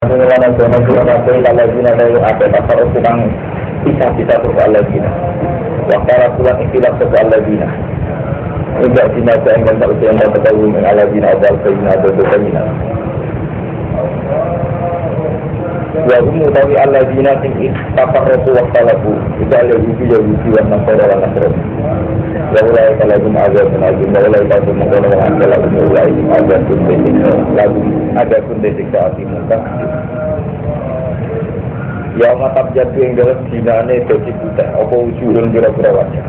Mengenai nasional kalau guna dari apa pasal tukang pisah-pisah soal lagi. Waktu pulang istilah soal lagi. Tidak dinasa yang tak usia yang tak tahu mengalami awal keinginan atau keinginan. Wahum utawi alladzina sing tafarraqu wa khalafu itu alladzi yuji wa nasara wa nasra wa ulai kalagum azabun azim wa ulai kalagum mengkono wa kalagum ulai azabun betik lagu azabun betik saati muka ya matab jatuh yang dalam dinane dadi buta apa wujudun kira-kira wajah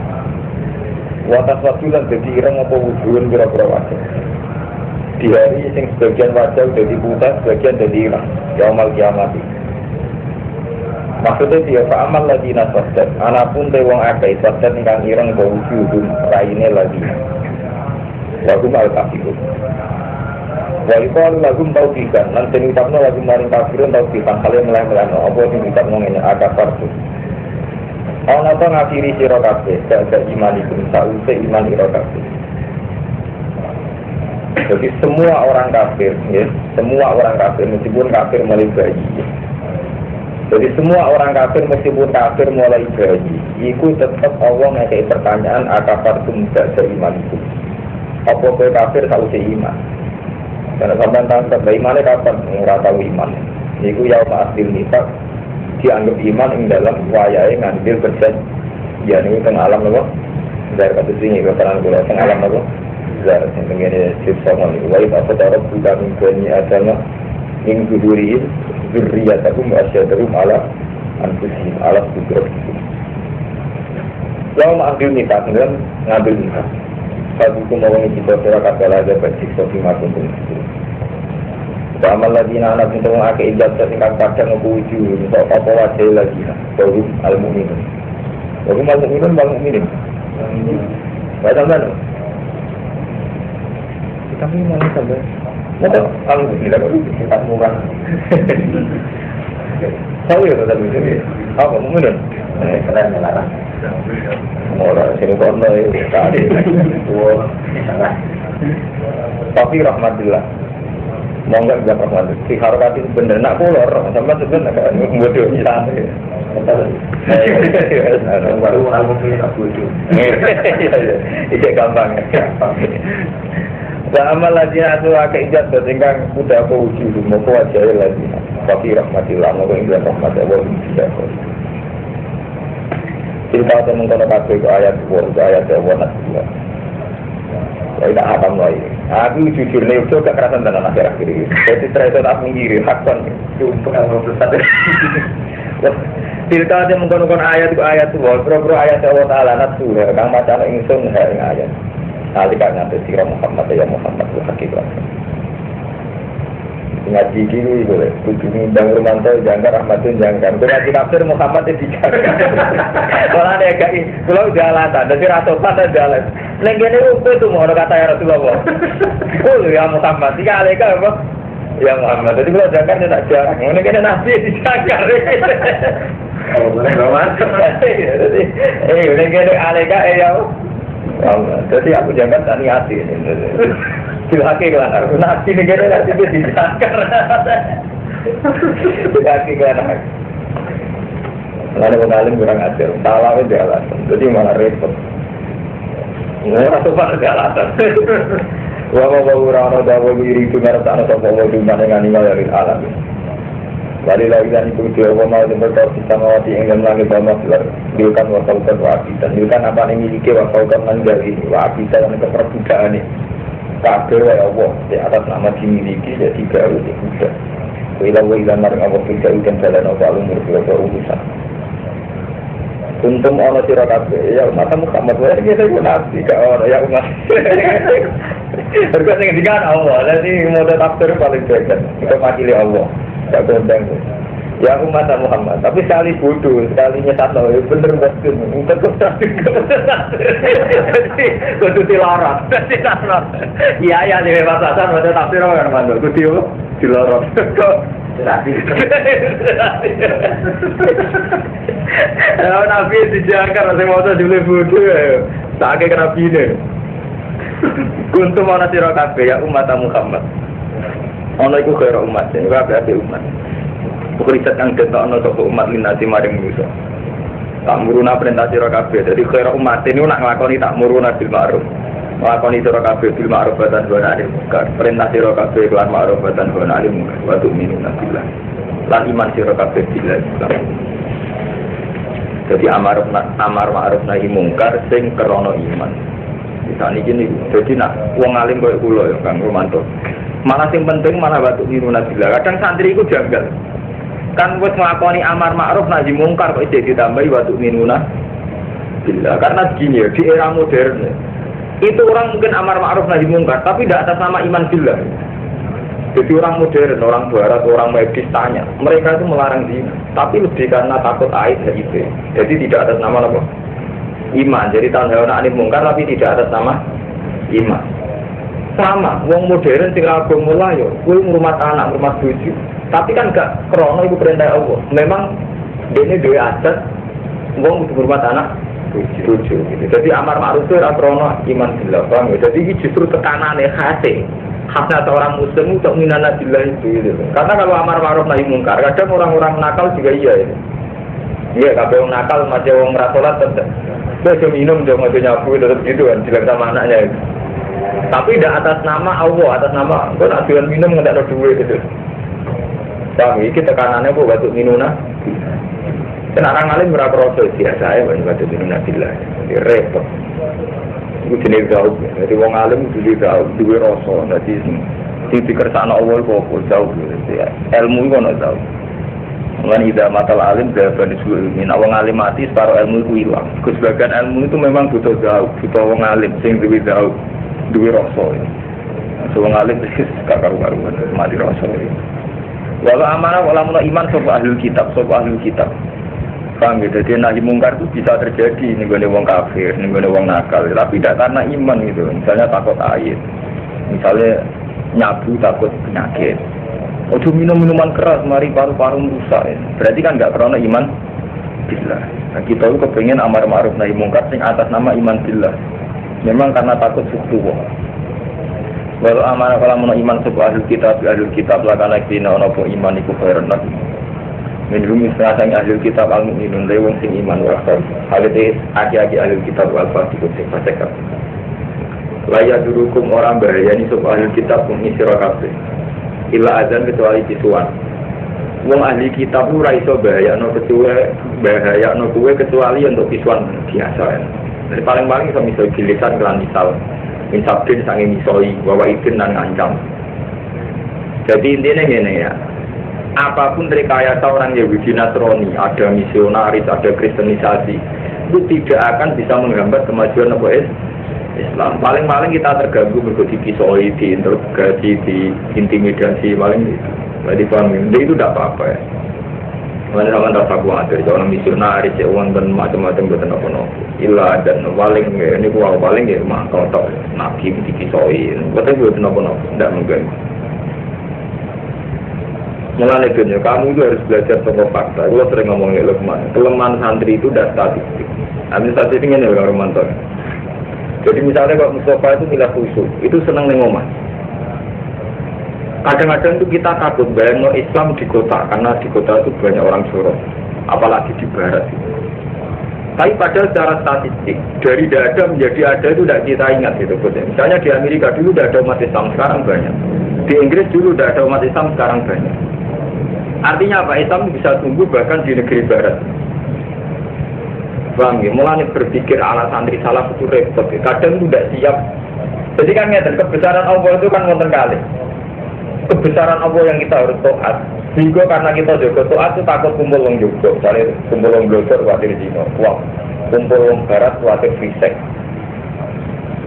watas wasulan dadi ireng apa wujudun kira-kira wajah di hari sing sebagian wajah dadi buta sebagian dadi ireng yaumul kiamat. Maksudnya dia fa'amal lagi naswadat anapun te wong akeh swadat ingkang ireng wa wujudun raine lagi wagum al-kafirun wa yuqalu lagum taufikan lan den ucapno lagum maring kafirun taufikan kale meleh-meleh apa sing ucapno ngene akafartu ana to ngafiri sira kabeh sak iman iku sause iman ira kabeh. Jadi semua orang kafir ya, semua orang kafir meskipun kafir mulai bayi. Jadi semua orang kafir meskipun kafir mulai bayi, itu tetap Allah ngekei pertanyaan akafartum ba'da iman itu. Apa kowe kafir tahu iman? Karena sampai tangkap imannya kapan ora tahu iman. Iku yaum asdil nifaq dianggap iman ing dalam wayahe ngambil perjanjian. Ya niku teng alam napa? Dari kata sini keterangan kula teng alam napa? Zar sing ngene sifat ngono. Wa apa tarab bukan bani adama ing guduri zurriyatakum asyadarum ala anfusihim ala kudrat. Lalu mengambil nikah, kemudian ngambil nikah. Kalau itu mau kita serahkan balaga bagi sofi maupun itu. Amal lagi anak itu mengakai ijazah singkat pada ngebuju untuk apa wajah lagi. Baru al-mu'minun. Baru al-mu'minun bang mu'minin. Baca mana? Kami mana sampai? Betul, alhamdulillah kita murah. Tahu ya tadi ini. Apa mungkin? Keren melarang. Murah sini kono itu tadi. Tapi rahmatillah. Monggo enggak rahmat. Si harokat itu bener nak kolor sampai sebenarnya kan bodoh kita. Baru alhamdulillah bodoh. Iya gampang. Wa amal ladina atu akeh ijat singkang kuda apa wujud moko wajahe lagi. Tapi rahmatillah moko ing rahmat Allah tidak. Kita temen kono kabeh ayat Allah nasbah. Tidak akan lagi. Aku jujur nih itu gak kerasan tenan akhir-akhir ini. Jadi terus tak menggiri hakon untuk Allah besar. Kita temen kono ayat pro ayat Allah Taala nasbah kang macane ingsun ing ayat. Alika nanti sirah Muhammad ya Muhammad itu hakikat. Ngaji gini boleh. Kucing dan Romanto jangan rahmatun jangan. Ngaji kafir Muhammad itu jangan. Kalau ada kayak kalau jalatan, jadi ratusan ada jalan. Nenggene itu mau kata ya Rasulullah. Oh ya Muhammad. Jika alika apa? Ya Muhammad. Jadi kalau jangan tidak jarang. Nenggene nasi dijagar. Oh boleh Romanto. Jadi nenggene alika ya. Jadi aku jangan tak niati ini. Silahkan kelan aku nasi negara nasi dia dijakar. Silahkan kelan aku. Lalu pengalim kurang ajar. Salah itu alasan. Jadi malah repot. Murah tuh pada alasan. Wawa urano dawa wiri itu ngarep tak nasa bawa cuma dengan animal dari alam. Bali lagi dan itu dia mau jemput kita mawati ingin langit bawah gelar diukan wakaukan wakitan diukan apa yang miliki wakaukan manjal ini wakitan dan keperbudakan ini kabel ya Allah di atas nama dimiliki ya tiga udah kuda wilayah maring Allah tiga udah jalan Allah umur berapa urusan untung Allah sirah kabel ya umat Muhammad wajah kita itu nabi kau ya umat berkuasa dengan Allah jadi model tafsir paling baik kita makili Allah. Tak gondang ya umat Muhammad tapi sekali bodoh sekali nyesat loh bener betul untuk kudu dilarang iya di batasan ada tafsir orang mandor kudu dilarang nabi dijaga masih mau dulu bodoh tak kena bine kuntum ana sira kabeh ya umat Muhammad. Ana iku kaya umat, ya berarti umat. Riset yang detokno sapa umat linati maring manusa. Tak muruna perintah sira kabeh. Dadi kira umat ini nak nglakoni tak muruna bil ma'ruf. Nglakoni sira kabeh bil ma'ruf wa tanha 'anil munkar. Perintah sira kabeh kelan ma'ruf wa tanha 'anil munkar. Wa tu'minuna billah. Lan iman sira kabeh billah. Jadi amar ma'ruf nahi mungkar sing krana iman. Misale iki dadi nak wong alim koyo kula ya Kang Romanto. Malah sing penting malah wa tu'minuna billah. Kadang santri iku janggal. Kan wis nglakoni amar ma'ruf nahi mungkar kok isih ditambahi wa tu'minuna billah. Karena gini ya, di era modern itu orang mungkin amar ma'ruf nahi mungkar tapi tidak atas nama iman billah. Jadi orang modern, orang barat, orang medis tanya, mereka itu melarang zina, tapi lebih karena takut aib HIV. Jadi tidak atas nama apa? Iman. Jadi tanha 'anil munkar tapi tidak atas nama iman. Sama, wong modern sing ra mulai yo, kuwi ngrumat anak, ngrumat bojo. Tapi kan gak krono iku perintah Allah. Memang dene duwe adat wong kudu ngrumat anak bojo gitu. Jadi amar ma'ruf itu ora krono iman billah, paham ya? Jadi iki justru tekanane khasnya seorang muslim untuk minana billah itu gitu. Karena kalau amar ma'ruf nahi mungkar, kadang orang-orang nakal juga iya itu. Iya, kabeh wong nakal masih wong ra salat tetep. Wis minum yo ngene nyabu tetep gitu kan, bilang sama anaknya itu. Tapi tidak atas nama Allah, atas nama kok nak jual minum nggak ada duit itu. Tapi kita tekanannya kok batu minuna. Dan orang alim berapa proses biasa ya batu minuna billah. Jadi repot. Itu jenis jauh. Jadi wong alim itu jauh dua rasa. Jadi dikersana Allah kok jauh. Ilmu itu nggak jauh. Mengenai ida matal alim jawaban itu ilmu. Wong alim mati separuh ilmu itu hilang. Sebagian ilmu itu memang butuh jauh, butuh wong alim sing lebih jauh. Dua rasa ini, seorang alim itu kakar-karuan mati rasa ini. Walau amanah, walau mana iman sopa ahlul kitab, paham gitu. Jadi nahi mungkar itu bisa terjadi nih gue wong kafir, nih gue wong nakal, tapi tidak karena iman gitu. Misalnya takut air, misalnya nyabu takut penyakit. Ojo minum minuman keras, mari paru-paru rusak. Ya. Berarti kan nggak karena iman billah. Nah, kita itu kepengen amar ma'ruf nahi mungkar sing atas nama iman billah. Memang karena takut suku. Walau amanah kalau mau iman sebuah ahlul kitab lah karena kita nopo iman iku khairan. Minum istilahnya ahlul kitab al-mu'minun lewong sing iman wakil. Hal itu aki-aki ahlul kitab al-fatihun sing fasekap. Layak durukum orang bahaya ini sebuah ahlul kitab mengisi rakabe. Illa azan kecuali cisuan. Wong ahli kitab itu raiso bahaya no kecuali untuk cisuan biasa ya. Jadi paling-paling bisa misal gilisan kelan misal din sange misoi bahwa idin dan ngancam. Jadi intinya gini ya, apapun rekayasa orang Yahudi Nasrani, ada misionaris, ada kristenisasi, itu tidak akan bisa menghambat kemajuan Islam. Paling-paling kita terganggu berikut dipisoi, diinterogasi, diintimidasi, paling itu. Jadi paham, itu tidak apa-apa ya. Mana sama tak khawatir, orang misionaris, orang dan macam-macam betul apa-apa. Ilah dan paling ini kuah paling ya mah kotor, nabi dikisoi, betul betul apa-apa, tidak mengganggu. Mulai dunia, kamu itu harus belajar soal fakta. Gue sering ngomongin kelemahan santri itu tidak statistik. Ambil statistiknya nih orang Romanto. Jadi misalnya kalau Mustafa itu milah khusyuk, itu senang nengomah. Kadang-kadang itu kita takut bayang Islam di kota, karena di kota itu banyak orang Surau, apalagi di barat. Tapi padahal secara statistik, dari tidak ada menjadi ada itu tidak kita ingat gitu. Misalnya di Amerika dulu tidak ada umat Islam, sekarang banyak. Di Inggris dulu tidak ada umat Islam, sekarang banyak. Artinya apa? Islam bisa tumbuh bahkan di negeri barat. Bang, mulai berpikir ala santri salah itu repot. Kadang itu tidak siap. Jadi kan ngeten, kebesaran Allah itu kan wonten kali. Kebesaran Allah yang kita harus taat. Juga karena kita juga taat itu takut kumpul wong juga. Misalnya kumpul wong blogger khawatir Cina, wah, kumpul wong barat khawatir fisik.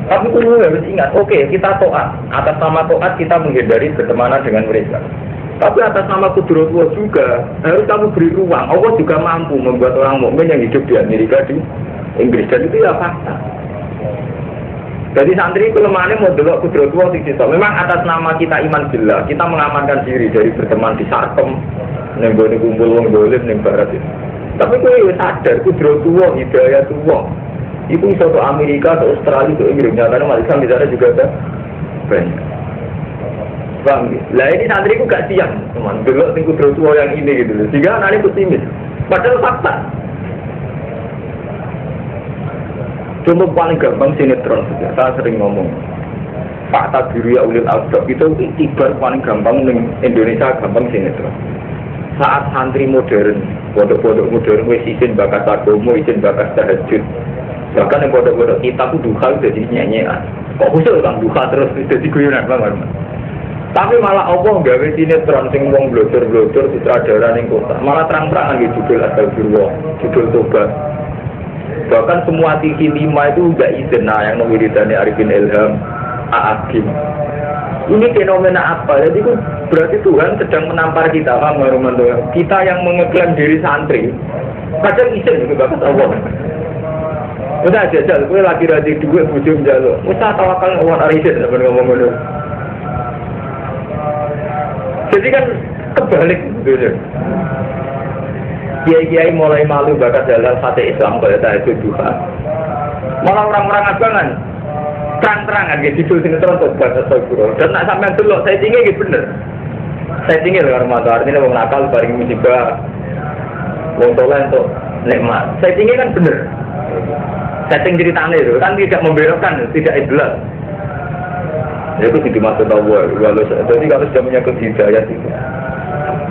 Tapi itu harus ingat, oke, kita taat. Atas nama taat kita menghindari bertemanan dengan mereka. Tapi atas nama kudrat Allah juga harus kamu beri ruang. Allah juga mampu membuat orang mukmin yang hidup di Amerika, di Inggris, dan itu ya fakta. Jadi santri kelemahannya mau delok kudrat Allah sing sitok. Memang atas nama kita iman billah, kita mengamankan diri dari berteman di sarkem, ning gone kumpul wong dolim ning barat itu. Tapi kowe wis sadar kudrat Allah, hidayah Allah. Iku iso ke Amerika, ke Australia, ke Inggris, nyatane malah Islam di sana juga ada banyak. Bang, lah ini santri ku gak siap, teman. Delok sing kudro tua yang ini gitu. Sehingga anaknya pesimis. Padahal fakta. Contoh paling gampang sinetron. Saya sering ngomong. Fakta diri ulil albab itu ibarat paling gampang di Indonesia gampang sinetron. Saat santri modern, pondok-pondok modern wis izin bakat agama, izin bakat tahajud. Bahkan yang pondok-pondok kita tuh duha jadi nyanyian. Kok khusus kan duha terus jadi guyonan banget. Tapi malah Allah gawe sinetron sing wong blodor-blodor sutradara ning kota. Malah terang-terangan gitu judul Astagfirullah, judul tobat. Bahkan semua TV 5 itu enggak izin yang wiridane Arifin Ilham, Aakim. Ini fenomena apa? Jadi itu berarti Tuhan sedang menampar kita, paham teman-teman? Kita yang mengeklaim diri santri, kadang izin itu bakat Allah. Udah jajal, gue lagi rajin duit bujum jalo. Usah tawakal Allah Arifin, ngomong dulu. Jadi kan kebalik gitu. Kiai-kiai mulai malu bakat jalan sate Islam kalau saya itu duha. Malah orang-orang abangan terang-terangan gitu judul sinetron untuk bakat Astagfirullah. Dan nak sampai dulu saya tinggi gitu bener. Saya tinggi loh karena artinya mau nakal bareng musibah, mau tolong untuk nikmat. Saya tinggi kan bener. Setting ceritanya itu kan tidak membelokkan, tidak jelas. Itu dimaksud Allah. Jadi kalau sudah menyangkut hidayah itu,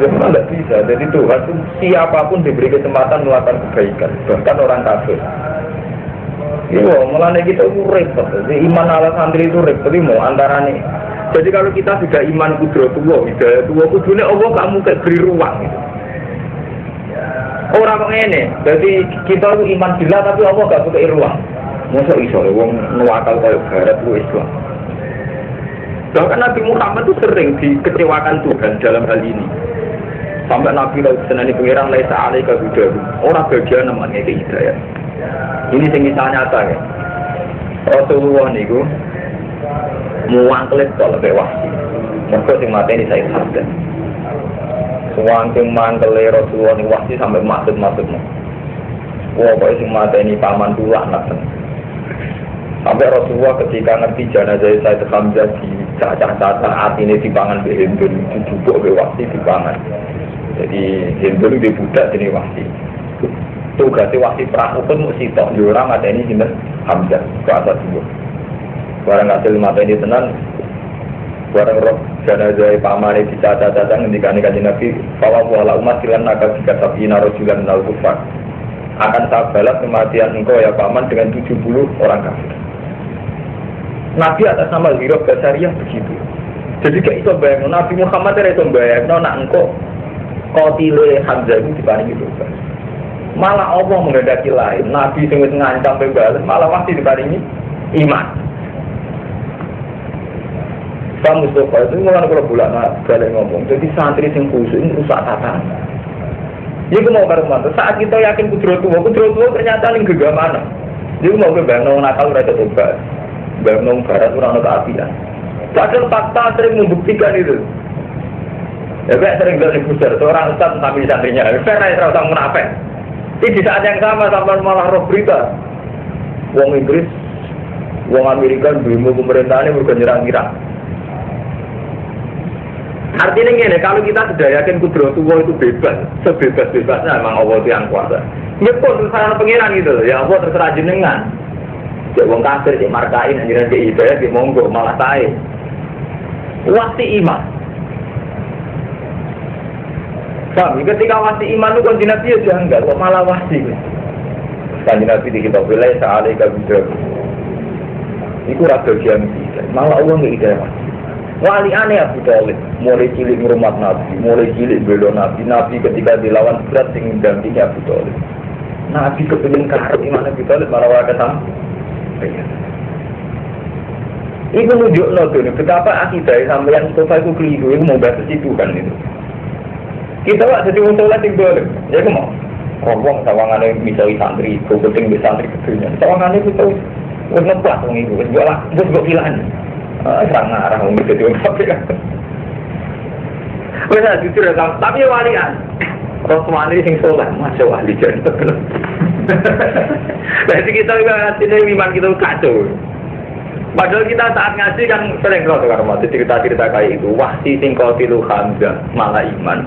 memang tidak bisa. Jadi Tuhan itu siapapun diberi kesempatan melakukan kebaikan, bahkan orang kafir. Iya, mulanya kita itu repot. Jadi iman ala santri itu repot. Mau antara nih. Jadi kalau kita sudah iman kudro tua, hidayah tua, kudunya Allah kamu kayak beri ruang. Gitu. Orang kok ini. Jadi kita itu iman gila tapi Allah gak buka ruang. Masa iso, wong nuwakal kayak barat lu Islam. Bahkan Nabi Muhammad itu sering dikecewakan Tuhan dalam hal ini. Sampai Nabi lalu senani pengiran laisa alaika hudahu. Orang bagian namanya ke hidayah. Ini sing nyata ya. Rasulullah niku muangkelit kalau ke wahsi. Mergo sing mateni Said Hamdan. Suwangking mangkele Rasulullah niku wahsi sampai maksud-maksudnya. Wah, kok sing mateni paman kula anak. Sampai Rasulullah ketika ngerti jenazah Said Hamzah di cacah-cacah hati ini dipangan di Hindu, didubuk di wasi dipangan. Jadi Hindu di budak ini wasi. Tugasnya wasi perang pun mesti tok diorang ada ini jenis Hamzah kuasa dulu. Barang hasil mata ini tenan, barang roh jenazah paman ini dicacah-cacah ngendikane kanjeng Nabi, bahwa wala umat silan naga jika sabina rojulan nal kufar. Akan saya balas kematian engkau ya paman dengan 70 orang kafir. Nabi atas nama Hirab Basariyah begitu. Jadi kayak itu bayang, Nabi Muhammad itu bayang, nak engkau qatile Hamzah itu diparingi dosa. Malah Allah menghendaki lain, Nabi yang ngancam bebas, malah masih diparingi iman. Pak Mustafa itu mulai kalau bulan balik ngomong, jadi santri yang khusus ini rusak tatanan. Ini mau karuman, saat kita yakin kudro tua ternyata ini gegamanan. Jadi mau kebayang nakal mereka coba. Bangun barat kurang ada keapian. Padahal fakta sering membuktikan itu. Ya kayak sering dari besar, seorang ustaz tapi santrinya, fair aja orang munafik. Ini di saat yang sama sampai malah roh berita. Wong Inggris, wong Amerika demo pemerintahannya bukan nyerang-nyerang. Artinya gini, kalau kita sudah yakin kudro tua itu bebas, sebebas-bebasnya memang Allah itu yang kuasa. Ya pun terserah pengiran gitu, ya Allah terserah jenengan. Cek wong kafir, cek markain, anjiran cek hidayah, cek monggo, malah saya. Wasi iman. Kami ketika wasi iman itu kanjeng Nabi ya janggal, kok malah wasi. Kanjeng Nabi di kitab wilayah sa'alaika bidar. Itu raga bagian kita, malah Allah nggak hidayah wasi. Wali aneh Abu Thalib, mulai cilik ngurmat Nabi, mulai cilik bela Nabi. Nabi ketika dilawan berat, yang mendampingi Abu Thalib. Nabi kepingin karep iman Abu Thalib, malah wadah sama. Ibu nunjuk tuh, betapa akidah sampeyan Mustafa itu keliru, itu mau batas itu kan itu. Kita wak jadi musola sing boleh, ya aku mau. Rombong sawangannya misalnya santri, penting di santri ketunya. Sawangannya itu tahu, udah ngeplak wong itu, bos gue pilihan. Serang ngarah wong itu jadi wong tapi kan. Wah jujur ya, tapi walian. Rasulullah sing soleh, masya wali jadi terkenal. Jadi kita juga hasilnya iman kita kacau. Padahal kita saat ngaji kan sering kalau sekarang cerita-cerita kayak itu. Wahsi sing qatilu Hamzah malah iman.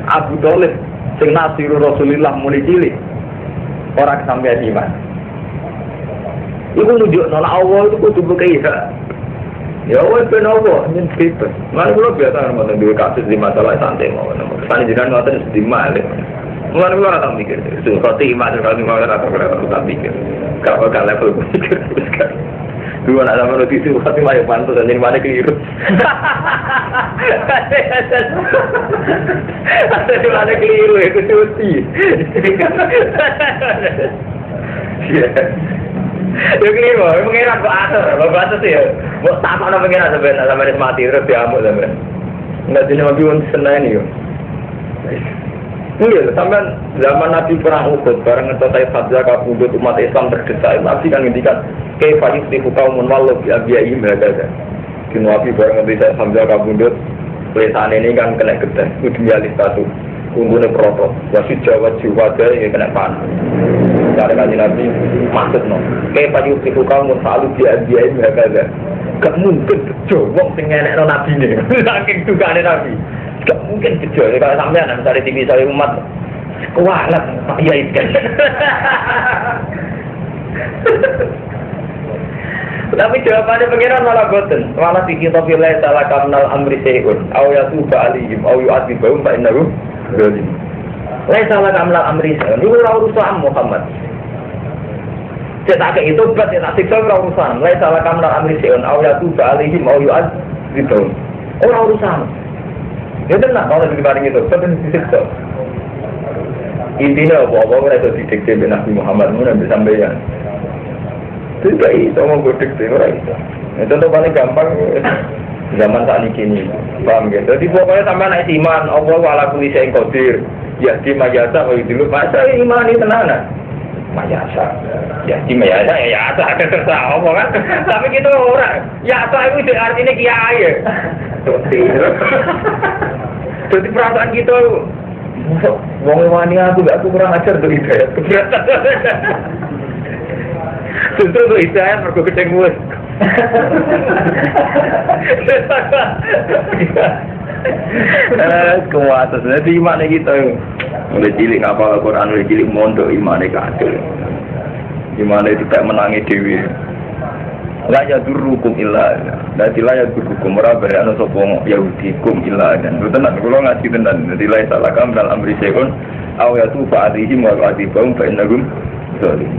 Abu Thalib sing nasiru Rasulillah mulai cilik orang sampai iman. Iku nunjuk nolak Allah itu kudu kaya. Ya wes ben Allah nyen bebas. Lan kula biasa ngoten duwe kasus di masalah santai mawon. Sane jenengan ngoten sedih malih. Mulane kula ora tak mikir. Seperti iman kalau ora tak mikir. Kalau level mikir terus kan. Dua nak sama roti itu pasti banyak pantas dan mana keliru. Ada di mana keliru itu cuti. Ya keliru, mengira kok atur sih ya. Mau tapak nama mengira sebenarnya sampai mati terus diamuk sampai. Nggak jenis mobil untuk senang ini yo. Iya, sampai zaman Nabi perang Uhud, bareng ngetai Fadzah kabudut umat Islam terdesak, Nabi kan ngendikan kaifa yuslihu qaumun wallahu bi abiyaihim hakaza. Di Nabi bareng ngetai Fadzah kabudut, lesan ini kan kena gedhe, dunia listatu, unggune proto, wasit Jawa jiwa ya kena panah. Cara kaji Nabi maksud no, kaifa yuslihu qaumun selalu bi abiyaihim hakaza. Gak mungkin bejo wong sing ngenekno Nabi ne, saking dukane Nabi. Gak mungkin bejo, kalau sampean mencari tinggi saya umat kualat, Pak Yai kan. Tapi jawabannya pengiran malah boten, malah kita pilih salah kamnal amri sehun, aw yatuba alihim, aw yu'adzibahum fa innahu zalim. Lain salah kamnal amri sehun, itu urusan Muhammad. Cetak itu berat, cetak siksa urusan. Lain salah kamnal amri sehun, aw yatuba alihim, aw yu'adzibahum. Urusan. Ya tenang, kalau dibanding itu, betul disiksa. Intinya apa-apa mereka didikte Nabi Muhammad Nabi sampeyan. Itu kayak itu mau didikte orang itu. Contoh paling gampang zaman saat ini, paham gitu. Jadi pokoknya sampai naik iman, Allah wala kulli syai'in qadir. Ya di majasa kalau dulu masa iman ini tenanan. Majasa. Ya di majasa ya ada terserah Allah kan. Tapi kita orang ya apa itu artinya kiai ya. Jadi perasaan kita wong wani aku kurang ajar tuh hidayat keberatan. Justru tuh hidayat mergo kecenguan. Kuat jadi iman kita. Mulai cilik ngapal Al-Quran, mulai cilik mondok iman kacau. Iman itu kayak menangi dewi. Layak durukum ilah, dan layak durukum merabah anak sopong Yahudi kum ilah dan itu tenan. Kalau ngaji tenan, jadi layak salah kam dalam amri sekon, awal tu faadihim wa faadibahum fainagum zalim.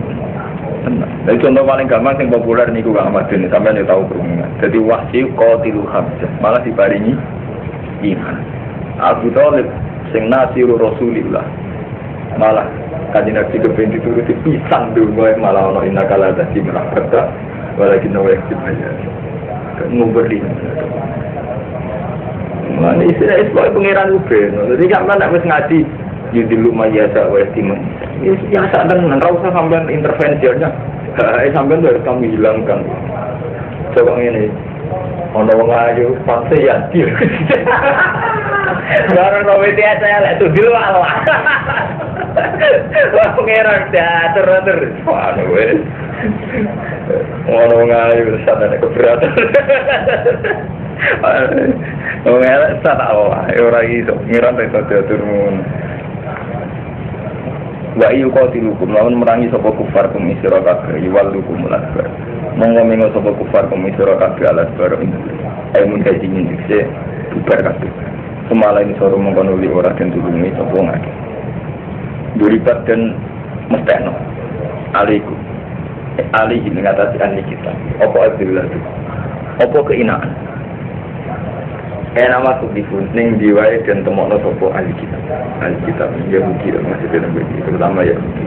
Tenan. Jadi contoh paling gampang yang populer nih gua Ahmad ini sampai nih tahu perumah. Jadi wahsi qatilu Hamzah malah dibaringi iman. Abu Thalib sing nasiru Rasulillah malah kanjeng Nabi kepen dituruti pisang dulu malah ono inakala dadi merabata. Walakin awak cipaya, nguberi. Mana istilah sebagai pangeran uben. Jadi kalau nak mesti ngaji, jadi lumayan saja awak timun. Ya sadar, nggak usah sampai intervensinya. Sampai tu harus kami hilangkan. Coba ini, orang ngaji pasti ya dia. Orang robot dia saya lah tu dulu Allah. Wah pangeran teater. Wah wes. Orang ngaji bersama ada keberatan. Orang ngaji sana awak orang itu ngiran itu turun. Wa iyu qatilukum lawan merangi sapa kufar kumisira kabeh iwalukum lakbar. Monggo mengo sapa kufar kumisira kabeh alasbar. Ayo mun kaji nyindikse bubar kabeh. Semala ini suruh mongko nuli ora den tulungi sapa ngake. Duripat dan mesteno. Alaikum. Ali ini ngatasi ahli kita. Apa Abdullah itu? Apa keinaan? Nama subdifun ning diwae dan temokno sopo ahli kita. Ahli kita Yahudi masih dalam begini, terutama Yahudi.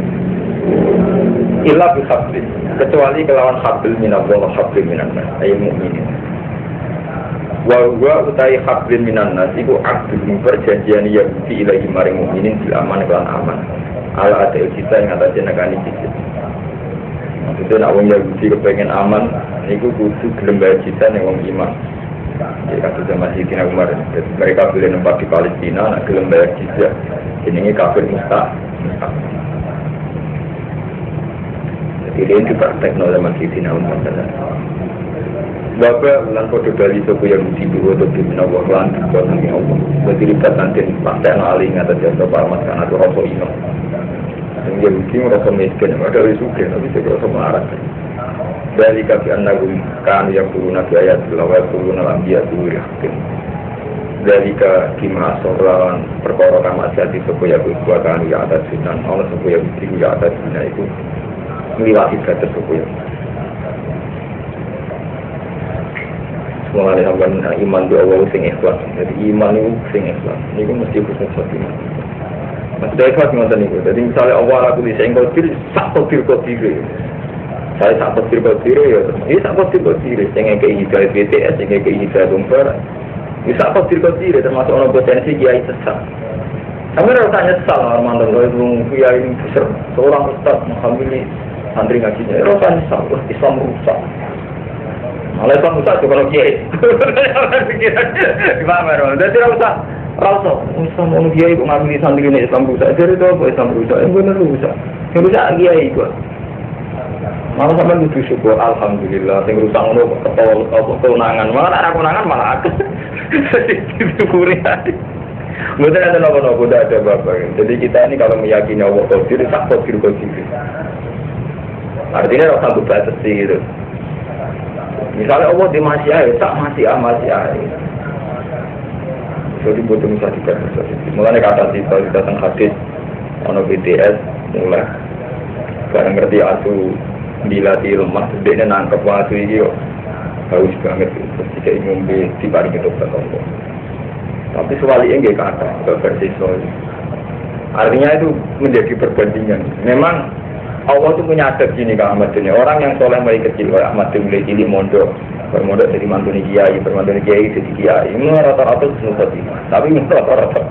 Illa bi hablin, kecuali kelawan hablin minallah hablin minannas, ay mukminin. Wa huwa utai hablin minannas iku akdul perjanjian Yahudi ilahi maring mukminin bil aman kelan aman. Ala ada kita yang atasnya negani kita. Maksudnya nak orang Yahudi kepengen aman, itu kudu gelem bayar kita nih orang iman. Jadi kata zaman Sayyidina Umar, mereka boleh nempat di Palestina, nak gelem bayar kita. Ini kafir mustah. Jadi dia itu praktek zaman Sayyidina Umar. Bapak ulang kode bali sopo yang musibu atau bina waklan juga nami Allah. Berarti libat nanti pasien aling atau jasa paramat karena itu rasa ino. Yang dia mesti merasa miskin, ada risuke tapi saya merasa marah. Dari kaki anagum kan yang turun nabi ayat lawat turun alam dia turun hakim. Dari ke kima soran perkara kamat jati sopo yang berbuatan ya atas sinan Allah sopo yang musibu ya atas sinan itu melewati batas sopo yang. Mengenai sampai iman di Allah sing ikhlas, jadi iman itu sing ikhlas. Ini mesti khusus iman. Maksudnya ikhlas macam itu. Jadi misalnya Allah aku bisa engkau diri, sak kotir kotir. Saya sak kotir kotir ya. Ini sak kotir kotir. Jangan kayak hidayah BTS, jangan kayak hidayah dompet. Ini sak kotir kotir. Termasuk orang potensi kiai sesat. Kami rasa nyesal orang mantan kalau kiai ini besar. Seorang ustaz menghamili santri ngajinya. Rasa nyesal. Islam rusak. Malah Islam rusak juga kalau kiai. Gimana Ron? Jadi rasa Islam orang kiai kok ngambil santri ini Islam rusak. Jadi itu apa Islam rusak? Yang benar rusak. Yang rusak kiai kok. Malah sampai itu syukur Alhamdulillah. Yang rusak itu kewenangan. Malah tak ada kewenangan malah aku. Disyukuri aja. Mungkin ada nopo-nopo ada bapak. Jadi kita ini kalau meyakini Allah Qadir, tak Qadir. Artinya rasa batas gitu. Misalnya Allah di masih air, tak masih air. Jadi butuh bisa dikatakan. Mulanya kata kita tentang hadis, ono BTS mulai. Karena ngerti asu dilatih lemah, dia nangkep asu ini harus banget. Terus jika ingin dibalik itu bertombol. Tapi sebaliknya nggak kata versi soal. Artinya itu menjadi perbandingan. Memang Allah itu punya adab gini Kang Ahmad dunia. Orang yang soleh mulai kecil, kayak Ahmad mulai cilik mondok, bermondok jadi mantuni kiai, bermantuni kiai jadi kiai. Ini rata-rata semua iman, tapi ini rata-rata.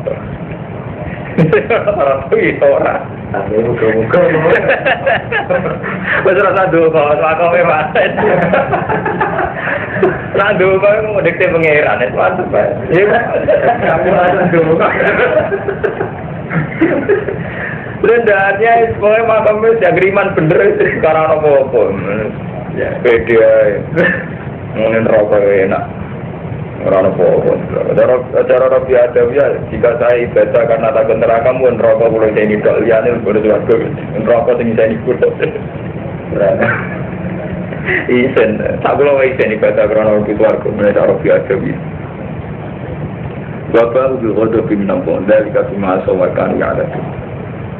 Rata-rata itu orang. Ini muka-muka. Betul rasa dulu kalau memang. Radu kau mau dikte pengeran itu mantap pak. Kamu rasa dulu. Sebenarnya semuanya makamnya jagriman bener itu sekarang apa-apa. Ya beda. Mungkin rokok enak. Orang apa-apa. Cara Rabbi Adam ya, jika saya ibadah karena takut neraka pun rokok boleh saya ini tak liane boleh suatu. Rokok tinggi saya ikut. Isen, tak boleh isen ibadah karena Rabbi Tuarko menjadi Rabbi Adam. Bapak juga ada pimpin dari kasih masa wakan yang ada.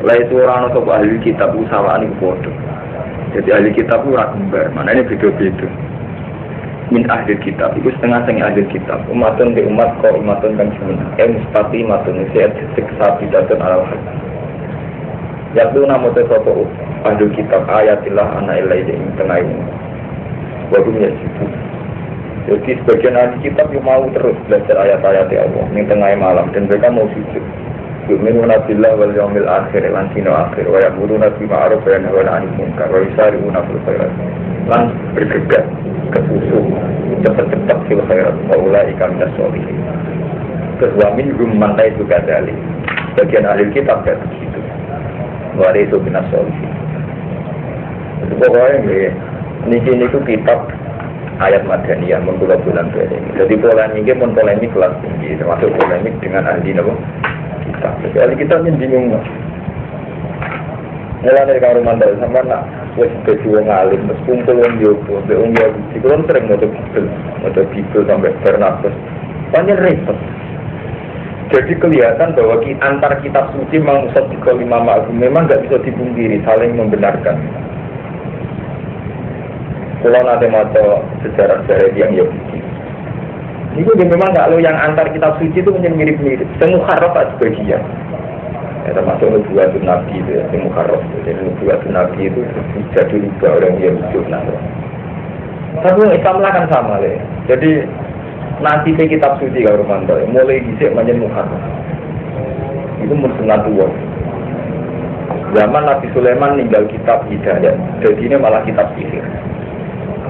Lai itu orang atau ahli kitab usahaan itu bodoh. Jadi ahli kitab itu rakyat mana ini beda-beda. Min ahli kitab itu setengah-setengah ahli kitab. Umatun di umat kau umatun kan cuma. Mustati umatun sehat seksa bidatun ala hal. Yaitu nama tersopo ahli kitab ayatillah anak ilai yang tengah ini. Barunya situ. Jadi sebagian ahli kitab yang mau terus belajar ayat-ayat Allah yang tengah malam dan mereka mau sujud. Yu'minuna billah wal yawmil akhir lan dina akhir wa ya'muruna bil ma'ruf wa yanhauna 'anil munkar wa yusari'una fil khairat lan bergegas ke susu cepat-cepat fil khairat wa ulaika minas sholihin. Kesuamin mantai juga dari bagian ahli kitab kayak begitu. Wa itu minas sholihin. Itu pokoknya ini itu kitab ayat Madaniyah menggulat bulan ini. Jadi polemiknya pun polemik kelas tinggi termasuk polemik dengan ahli nabo. Jadi kita ini bingung mas. Mulai dari kamar mandal sama nak wes berdua ngalim, terus kumpul orang Jopo, orang Yahudi, kalau sering motor bibel sampai bernafas, banyak repot. Jadi kelihatan bahwa antar kitab suci memang Ustaz di Lima Ma'agum memang nggak bisa dipungkiri, saling membenarkan. Kalau nanti mau sejarah-sejarah yang Yahudi. Itu memang kalau yang antar kitab suci itu menjadi mirip-mirip. Semukharraf sebagian. Ya, termasuk nubuatun Nabi itu ya, Semukharraf. Jadi nubuatun Nabi itu jadi juga orang yang hidup nanti. Tapi Islam lah kan sama ya. Jadi nanti ke kitab suci kalau mantau, mulai disik menjadi Mukharraf. Itu Musnadullah. Zaman Nabi Sulaiman ninggal kitab Hidayat, jadi ini malah kitab sihir.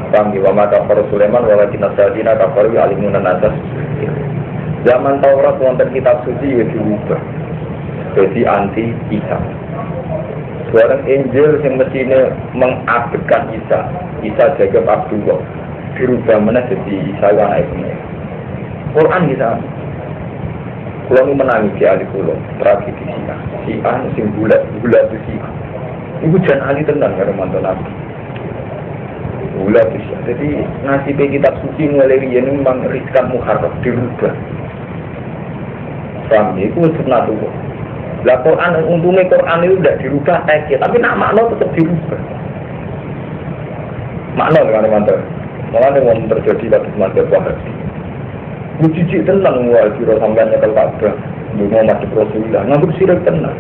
Kami wa maka para Sulaiman walakin asadina kafaru alimunan atas. Zaman Taurat wonten kitab suci ya diubah. Jadi anti Isa. Seorang Injil yang mestinya mengabdikan Isa. Isa jaga Abdullah. dirubah mana jadi saya anak ini. Quran kita, kalau ini menangis di ahli pulau tragedi Syiah, musim bulat itu Syiah. Ibu jangan ahli tenang karena mantan Nabi. Bulat itu Syiah. Jadi nasibnya kitab suci mulai ini memang riskan muharraf dirubah. Paham? Itu sunnah tuh. Lah Quran, untungnya Quran itu tidak dirubah teks, tapi nak makna tetap dirubah. Makna kan teman-teman. Malah yang terjadi pada semacam Wahabi. Bucicik tenang wah kira sampai nyetel Ka'bah. Mau masuk Rasulullah, ngambut sirik tenang.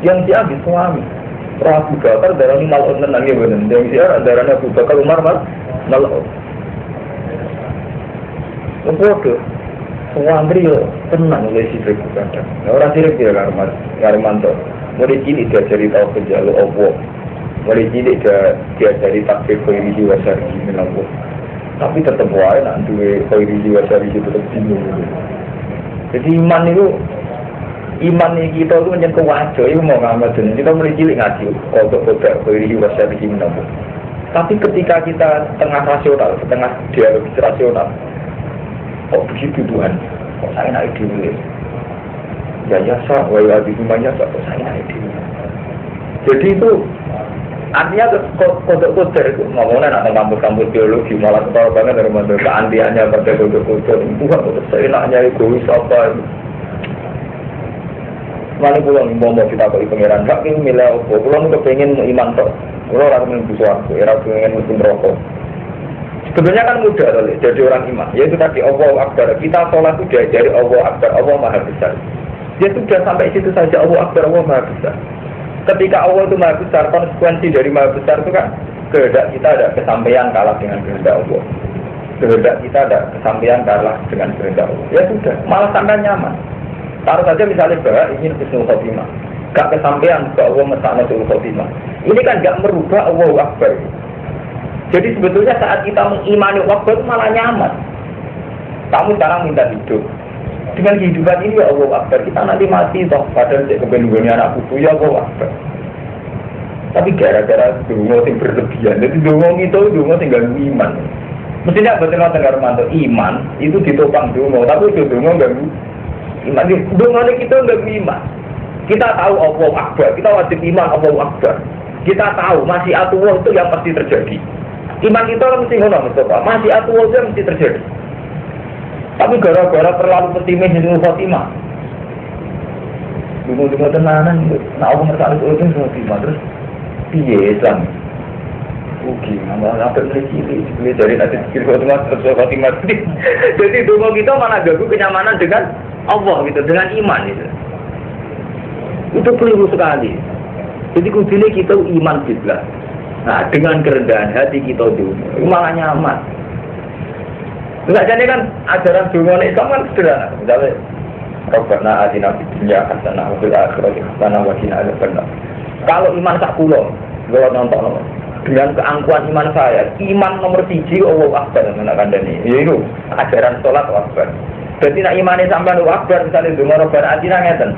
Yang dia habis suami. Abu Bakar darahnya mal'un tenang ya benar. Yang dia darahnya Abu Bakar Umar mal'un. Bodoh. Semua antri yo tenang oleh sirik bukan. Orang sirik dia Karmanto. Mulai cilik diajari tahu penjalu Allah. Mulai cilik diajari takbir khairihi wa syarrihi min Allah. Tapi tetap wae nak duwe khairihi wa syarrihi tetap bingung. Jadi iman kita itu menyentuh wajah, itu mau ngamal dunia. Kita mulai cilik ngaji, kodok-kodok khairihi wa syarrihi min Allah. Tapi ketika kita setengah rasional, setengah dialogis rasional, kok begitu Tuhan? Kok saya naik dulu? Ya yasa, wa yadihumanya kok saya naik dulu. Jadi itu artinya kodok-kodok itu ngomongnya tentang kampus-kampus biologi malah kepala banget dari mana keantiannya pada kodok-kodok itu kan seenaknya egois apa mana pulang mau kita bagi pangeran hak ini milah apa pulang itu pengen iman tok pulang orang menunggu suatu era pengen musim rokok sebenarnya kan mudah loh jadi orang iman yaitu tadi Allahu Akbar kita sholat itu diajari Allahu Akbar Allah Maha Besar dia sudah sampai situ saja Allah Akbar Allah Maha Besar. Ketika Allah itu Maha Besar, konsekuensi dari Maha Besar itu kan kehendak kita ada kesampaian kalah dengan kehendak Allah. Kehendak kita ada kesampaian kalah dengan kehendak Allah. Ya sudah, malah sampai nyaman. Taruh saja misalnya bahwa ingin husnul khotimah, gak kesampaian ke Allah mesakna husnul khotimah. Ini kan gak merubah Allahu Akbar. Jadi sebetulnya saat kita mengimani Akbar itu malah nyaman. Kamu sekarang minta hidup. Dengan kehidupan ini ya Allah Akbar, kita nanti mati toh, padahal saya kebenuhannya anak putu ya Allah Akbar. Tapi gara-gara dungo yang berlebihan, jadi dungo itu dungo tinggal iman. Mestinya betul tengah romanto iman itu ditopang dungo, tapi itu dungo gak iman. Dungo kita gak iman. Kita tahu Allah Akbar, kita wajib iman Allah Akbar. Kita tahu masih Allah itu yang pasti terjadi. Iman kita kan mesti ngono Mustafa, masih Allah itu yang mesti terjadi. Tapi gara-gara terlalu pesimis di Fatimah, dulu tenanan, nak aku merasa itu Fatimah terus, piye Islam? Oke, malah apa ciri dari nanti ciri Fatimah terus Fatimah. Jadi dulu kita malah ganggu kenyamanan dengan Allah gitu, dengan iman gitu. Itu keliru sekali. Jadi kuncinya kita iman billah. Nah, dengan kerendahan hati kita dulu, malah nyaman. Enggak jadi kan ajaran dunia Islam kan sederhana. Misalnya, Rabbana atina fid dunya hasanah wa fil akhirati hasanah wa qina adzabannar. Kalau iman sak kula, lewat nonton dengan keangkuhan iman saya, iman nomor 1 Allah Akbar menak kandhane. Yaiku ajaran salat Akbar. Dadi nek imane sampean Akbar misalnya donga Rabbana atina ngeten.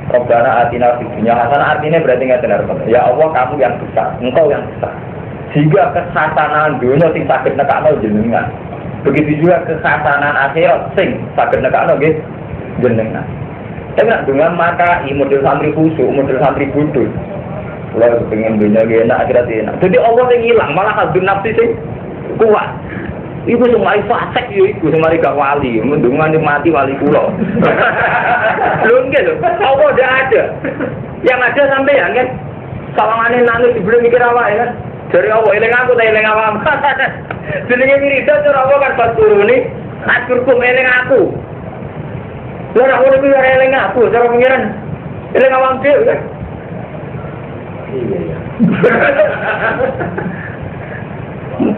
Rabbana atina fid dunya hasanah artinya berarti ngeten arep. Ya Allah kamu yang besar, engkau yang besar. Sehingga kesasanan dunia sing saged nekakno jenengan. Begitu juga kesasanan akhirat sing saged nekakno nggih jenengan. Tapi nak dengan maka model santri khusyuk, model santri bodoh. Kalau pengen dunia enak akhirat enak. Jadi Allah yang hilang malah hadun nafsi sing kuat. Iku semua fasik yo iku semari gak wali, mendungan mati wali kula. Lho nggih lho, Allah udah ada. Yang ada sampean kan sawangane nangis dibeli mikir awake kan. Dari Allah eling aku ta eling awam. Jenenge wiridan cara Allah kan pas turune, aturkum eling aku. Ora ora kuwi ora eling aku, cara pengiran. Eling awam dhewe kan. Iya.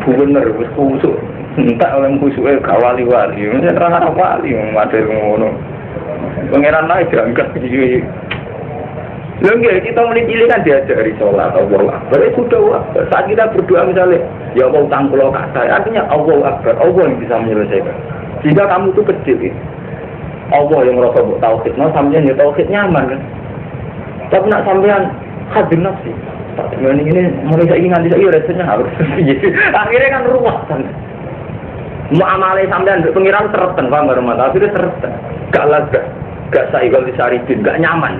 Bener wis kusuk. Entak oleh kusuke gak wali-wali. Yen ora wali model ngono. Pengiran naik jangkat iki. Lho nggih kita menilai kan diajari sholat Allah Akbar itu sudah Akbar. Saat kita berdoa misalnya ya Allah utang kula kata artinya Allah Akbar, Allah yang bisa menyelesaikan. Jika kamu itu kecil Allah yang merasa buat tauhid, sampeyan ya tauhid nyaman kan. Tapi nak sampeyan hadir nafsi. Ini mulai saya ingat saya rasanya harus. Akhirnya kan ruwet kan. Muamalah sampean mbek pengiran sereten paham rumah tapi itu sereten. Gak lega, gak saigol disaripin, gak nyaman.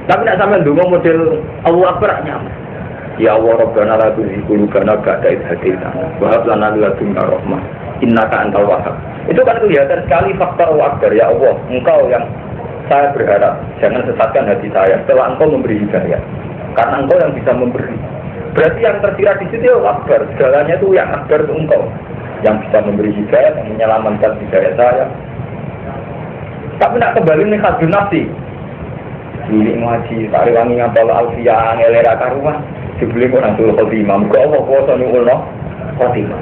Tapi nek sampean ndonga model Allahu Akbar nyaman. Ya Allah Rabbana la tuzigh qulubana ba'da idh hadaytana wa hab lana min ladunka rahmah innaka antal wahhab. Itu kan kelihatan sekali faktor Allahu Akbar. Ya Allah, Engkau yang saya berharap jangan sesatkan hati saya setelah Engkau memberi hidayah. Karena Engkau yang bisa memberi. Berarti yang tersirat di situ ya Akbar, segalanya itu yang Akbar itu Engkau yang bisa memberi hidayah, yang menyelamatkan hidayah saya. Tapi nak kembali nih khadun nafsi ini ngaji, tak rewangi ngapal alfiyah, ngelera karuan dibeli orang tua khotimah, muka Allah kuasa nyu'ulno khotimah.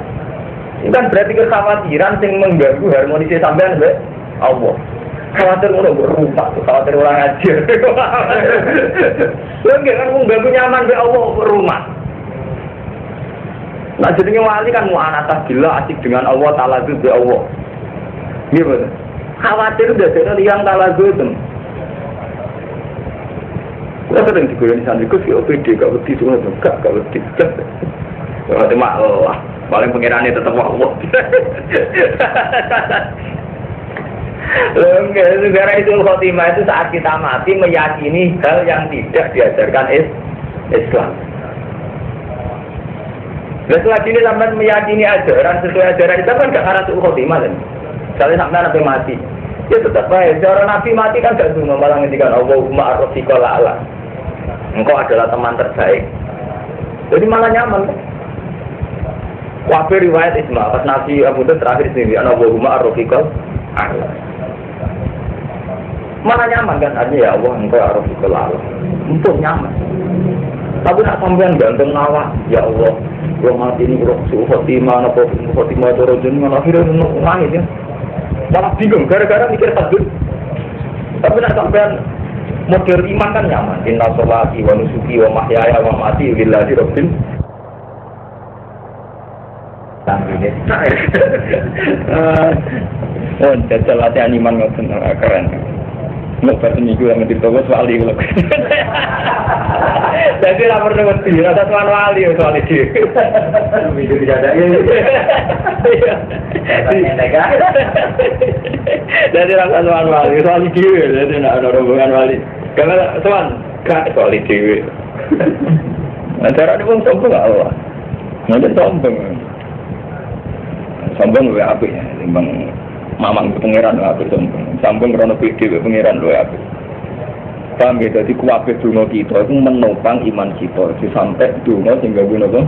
Itu kan berarti kekhawatiran yang mengganggu harmonisnya sampean be Allah. Khawatir orang berrusak, khawatir orang ajar. Lo enggak kan mengganggu nyaman be Allah berumah. Nah jadinya wali kan mu'anatah bila asik dengan Allah, talazuz be Allah. Iya betul. Khawatir udah jadi yang talazuz itu. Kita sering digoreng sandikus ya OPD, gak wedi semua gak wedi. Kalau mak Allah, paling pengirannya tetap Allah. Enggak, negara itu khotimah itu saat kita mati meyakini hal yang tidak diajarkan Islam. Setelah ini sampai meyakini ajaran sesuai ajaran kita kan gak arah suul khotimah kan. Misalnya sampai Nabi mati, ya tetap baik. Seorang Nabi mati kan gak cuma malah ngendikan Allahumma arrofiqal a'la. Engkau adalah teman terbaik. Jadi malah nyaman kan. Wafir riwayat Isma, pas Nabi Abu Dhar terakhir sendiri, Allahumma arrofiqal a'la. Malah nyaman kan, artinya ya Allah engkau arrofiqal a'la. Untuk nyaman. Tapi nak sampean ganteng nawa, ya Allah, kalau mati ini kalau suhu khotimah, apa khotimah itu rojun, akhirnya nangis ya. Malah bingung, gara-gara mikir takbir. Tapi nak sampean model iman kan nyaman. Inna sholati wa nusuki wa mahyaya wa mati lillahi rabbil alamin. Oh, jajal latihan iman ngoten keren. Nggak perlu minggu yang ngerti toko soal itu. Jadi lapor dengan dia, rasa soal wali soal itu. Minggu tidak ada ini. Jadi rasa soal wali soal itu, jadi tidak ada hubungan wali. Karena soal itu. Nah cara ini pun sombong Allah. Nanti sombong. Sombong lebih apa ya? Timbang mamang pengiran lho apik sambung krono PD pengiran lho apik. Paham ya, dadi kuwabe donga kita iku menopang iman kita. Sampai donga sing ganggu napa?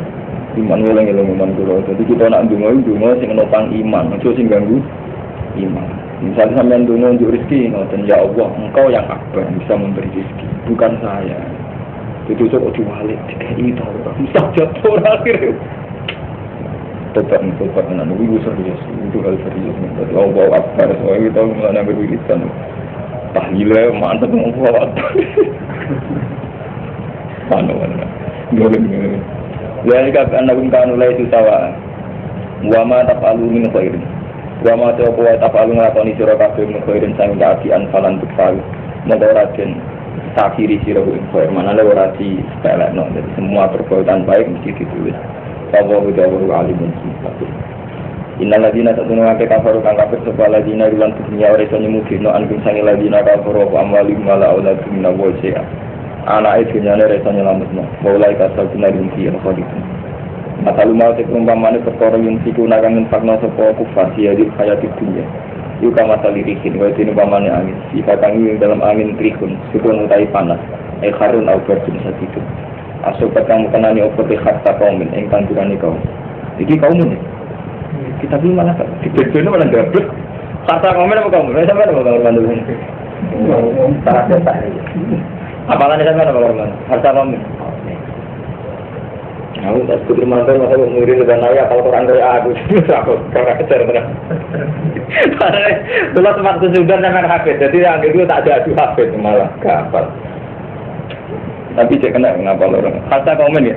Iman ulang-ulang iman kula. Dadi kita nak donga sing menopang iman, aja sing ganggu iman. Misalnya sampean donga untuk rezeki, ngoten ya Allah, Engkau yang akbar bisa memberi rezeki, bukan saya. Itu sok diwalik dikai to. Bisa jatuh akhir. Tobat dengan itu serius, itu hal serius. Jadi Allah Akbar, soalnya kita mulai berwiridan. Tahlilnya mantap Allah Akbar. Mana? Boleh. Jadi kata anda pun kan mulai itu sawa. Wama tafalu min khairin. Wama tafalu ngelakoni sira kabeh min khairin sang keadian falan tukfal. Modorajen sakiri sira khair. Mana le ora di sepelekno. Jadi semua perbuatan baik mesti ditulis. Allahu Jawwaru alimun sifat. Innal ladina tatuna kafaru kang kafir sapa ladina lan dunya ora iso nyemugino angin sange ladina kafaru wa amwali mala auladu min awsiya. Anake dunyane ora iso nyelametno. Mulai kasabuna rinci khoditun. Matalu mau perumpamane perkara yen siku nakan fakna sapa kufar di hayati dunya. Iku kama salirikin wa dene pamane angin. Sifat angin dalam angin trikun, sipun utai panas. Kharun au berdun satitu. Asobat kamu kenani obat khatta kaumin engkang durani kaum. Iki kaum ini. Kita belum malah dibedone malah gablek. Khatta kaumin apa kaum? Sampai apa kaum mandu ini? Salah data. Apalane sampai apa kaum? Khatta kaumin. Aku tak seperti mantan masa murid dan ayah kalau orang kaya aku orang kejar benar. Kalau tempat kesudahan dengan hafid, jadi yang itu tak ada adu hafid malah kapal. Tapi cek kena ngapa orang? Kata komen ya.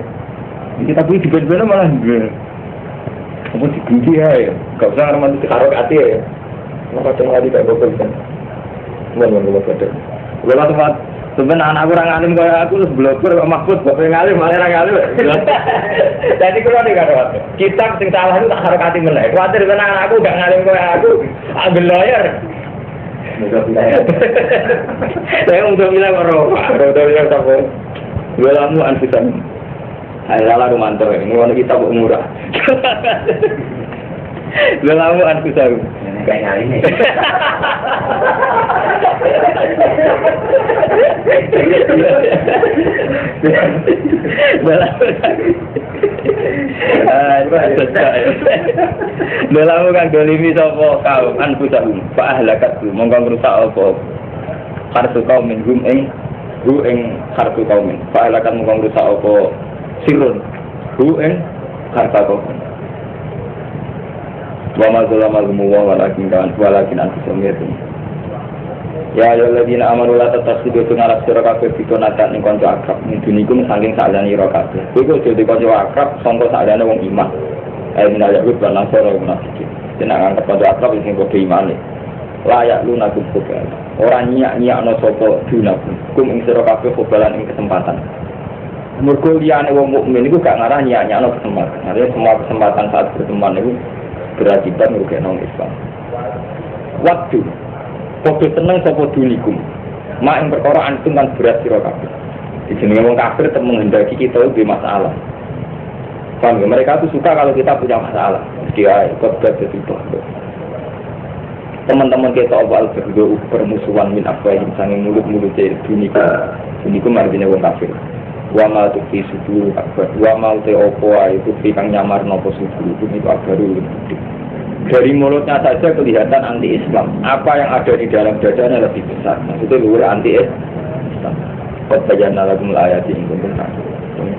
Kita beli di band-band malah enggak. Apa digunci ya? Gak usah ngarep mati karok ati ya. Maka cuma di tak bokol kan. Enggak ada. Lalu tempat Sebenarnya anak kurang alim kaya aku terus blogger kok Mahfud bapak ngalim malah orang ngalim. Jadi kalau nih kan kitab sing salah itu tak harakati meneh. Kuatir tenan anakku gak ngalim kaya aku. Ambil lawyer. Saya untuk bilang orang bilang apa? Walamu anfusan. Ayolah Romanto ini warna kita buat murah. Walamu anfusan. Kayak ngalim nih. Belamu kan dolimi sopo kau anfusan. Pak ahlakat tu mongkong rusak apa? Kartu kau minggum ing kartu kau min. Pak ahlakat mongkong rusak apa? Sirun ing kartu kau. Wa ma zalama al-muwa walakin anfusum yatim. Ya ayyuhalladzina amanu la tattakhidhu tunarab sira kabeh bikonatan ing kanca akrab dunikum saking sakjane ira kabeh. Kowe kudu kanca akrab sangka sakjane wong iman. Ayo minal yahud lan nasara munafik. Jenengan kanca akrab sing padha imane. Layak lunakum kubal. Ora nyiak-nyiakno sapa dunakum. Kum ing sira kabeh kubalan ing kesempatan. Mergo liyane wong mukmin iku gak ngarah nyiak-nyiakno kesempatan. Artinya semua kesempatan saat berteman itu berakibat ngrugekno Islam. Waktu podo seneng sapa dunikum. Mak ing perkara antum kan berat sira kabeh. Jenenge wong kafir tetep menghendaki kita duwe masalah. Paham ya? Mereka tuh suka kalau kita punya masalah. Dia ikut jadi teman-teman kita awal berdua permusuhan min afwahim sanging mulut-mulut dunikum artinya wong kafir. Wa ma tufi sudu akbar. Wa ma te opo itu kang nyamar nopo sudu itu baru. Dari mulutnya saja kelihatan anti-Islam. Apa yang ada di dalam dadanya lebih besar. Maksudnya luar anti-Islam. Qad bayyana lakumul ayati in kuntum ta'lamun.